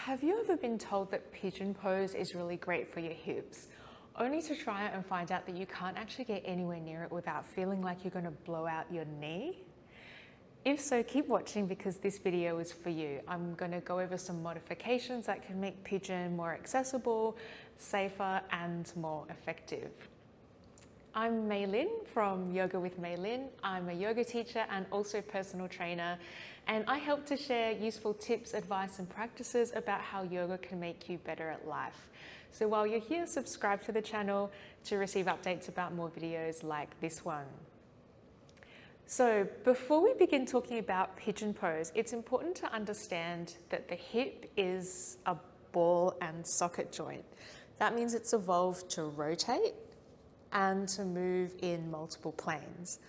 Have you ever been told that pigeon pose is really great for your hips, only to try it and find out that you can't actually get anywhere near it without feeling like you're going to blow out your knee? If so, keep watching because this video is for you. I'm going to go over some modifications that can make pigeon more accessible, safer, and more effective. I'm Mae-Lin from Yoga with Mae-Lin. I'm a yoga teacher and also personal trainer, and I help to share useful tips, advice, and practices about how yoga can make you better at life. So while you're here, subscribe to the channel to receive updates about more videos like this one. So before we begin talking about pigeon pose, it's important to understand that the hip is a ball and socket joint. That means it's evolved to rotate and to move in multiple planes.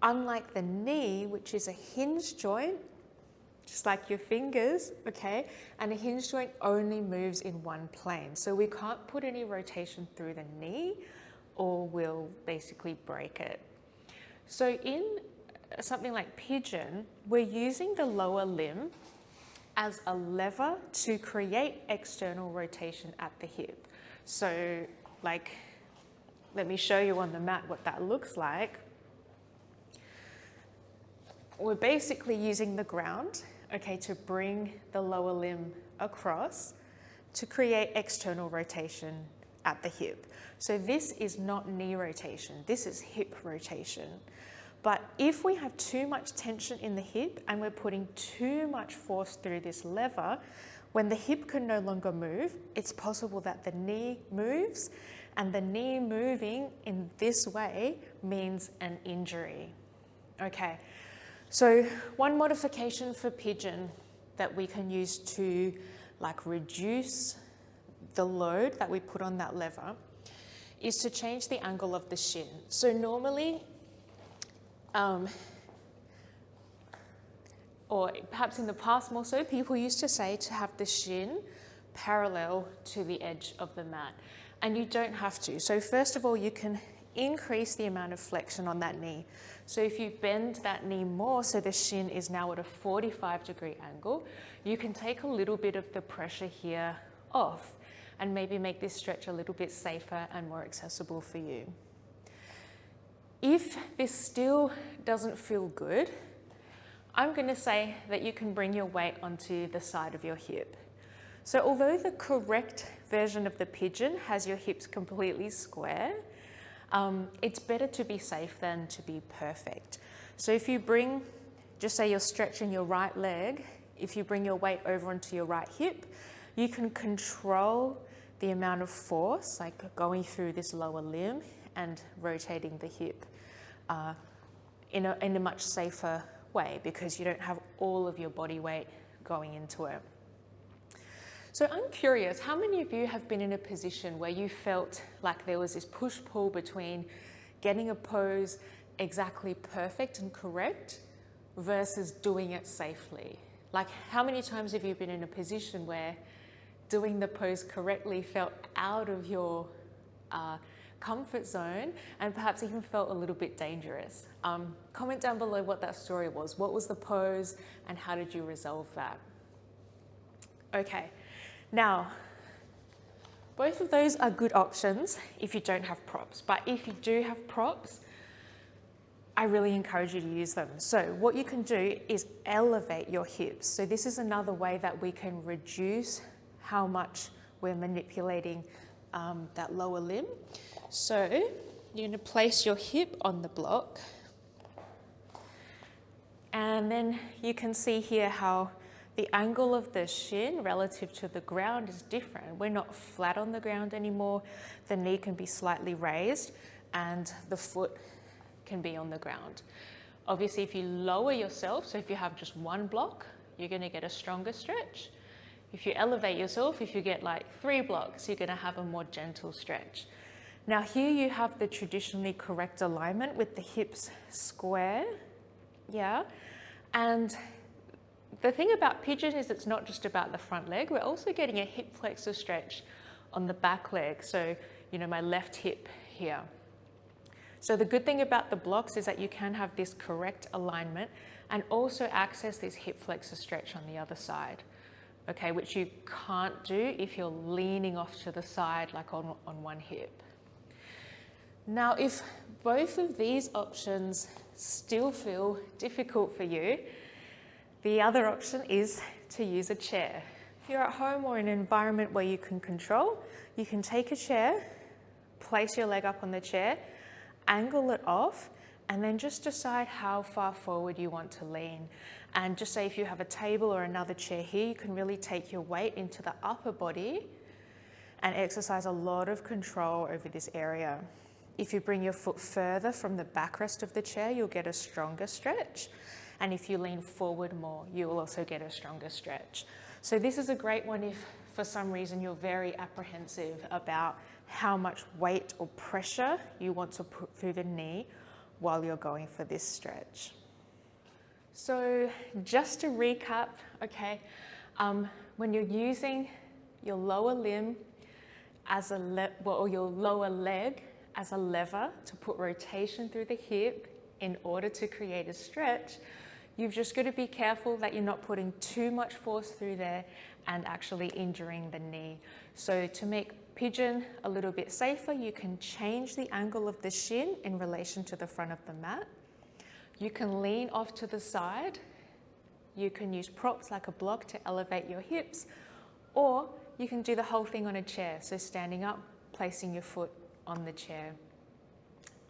Unlike the knee, which is a hinge joint, just like your fingers, okay? And a hinge joint only moves in one plane. So we can't put any rotation through the knee or we'll basically break it. So in something like pigeon, we're using the lower limb as a lever to create external rotation at the hip. So let me show you on the mat what that looks like. We're basically using the ground, okay, to bring the lower limb across to create external rotation at the hip. So this is not knee rotation, this is hip rotation. But if we have too much tension in the hip and we're putting too much force through this lever, when the hip can no longer move, it's possible that the knee moves, and the knee moving in this way means an injury. Okay, so one modification for pigeon that we can use to reduce the load that we put on that lever is to change the angle of the shin. So normally, or perhaps in the past more so, people used to say to have the shin parallel to the edge of the mat. And you don't have to. So first of all, you can increase the amount of flexion on that knee. So if you bend that knee more, so the shin is now at a 45-degree angle, you can take a little bit of the pressure here off and maybe make this stretch a little bit safer and more accessible for you. If this still doesn't feel good, I'm going to say that you can bring your weight onto the side of your hip. So although the correct version of the pigeon has your hips completely square, it's better to be safe than to be perfect. So if you bring, just say you're stretching your right leg, if you bring your weight over onto your right hip, you can control the amount of force, like going through this lower limb and rotating the hip in a much safer way because you don't have all of your body weight going into it. So I'm curious, how many of you have been in a position where you felt like there was this push-pull between getting a pose exactly perfect and correct versus doing it safely? Like, how many times have you been in a position where doing the pose correctly felt out of your comfort zone and perhaps even felt a little bit dangerous? Comment down below what that story was. What was the pose and how did you resolve that? Okay. Now, both of those are good options if you don't have props, but if you do have props, I really encourage you to use them. So what you can do is elevate your hips. So this is another way that we can reduce how much we're manipulating that lower limb. So you're going to place your hip on the block, and then you can see here how the angle of the shin relative to the ground is different. We're not flat on the ground anymore. The knee can be slightly raised and the foot can be on the ground. Obviously, if you lower yourself, so if you have just one block, you're going to get a stronger stretch. If you elevate yourself, if you get like 3 blocks, you're going to have a more gentle stretch. Now here you have the traditionally correct alignment with the hips square, yeah, and the thing about pigeon is it's not just about the front leg, we're also getting a hip flexor stretch on the back leg. So, my left hip here. So the good thing about the blocks is that you can have this correct alignment and also access this hip flexor stretch on the other side. okay, which you can't do if you're leaning off to the side like on one hip. Now, if both of these options still feel difficult for you, the other option is to use a chair. If you're at home or in an environment where you can control, you can take a chair, place your leg up on the chair, angle it off, and then just decide how far forward you want to lean. And just say if you have a table or another chair here, you can really take your weight into the upper body and exercise a lot of control over this area. If you bring your foot further from the backrest of the chair, you'll get a stronger stretch. And if you lean forward more, you will also get a stronger stretch. So this is a great one if for some reason you're very apprehensive about how much weight or pressure you want to put through the knee while you're going for this stretch. So just to recap, okay, when you're using your lower limb as or your lower leg as a lever to put rotation through the hip in order to create a stretch, you've just got to be careful that you're not putting too much force through there and actually injuring the knee. So to make pigeon a little bit safer, you can change the angle of the shin in relation to the front of the mat. You can lean off to the side. You can use props like a block to elevate your hips, or you can do the whole thing on a chair. So standing up, placing your foot on the chair.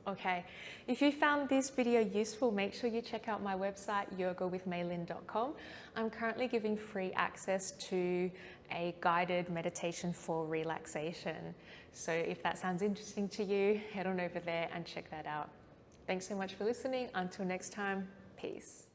Okay, if you found this video useful, make sure you check out my website, yogawithmaelin.com. I'm currently giving free access to a guided meditation for relaxation. So if that sounds interesting to you, head on over there and check that out. Thanks so much for listening. Until next time, peace.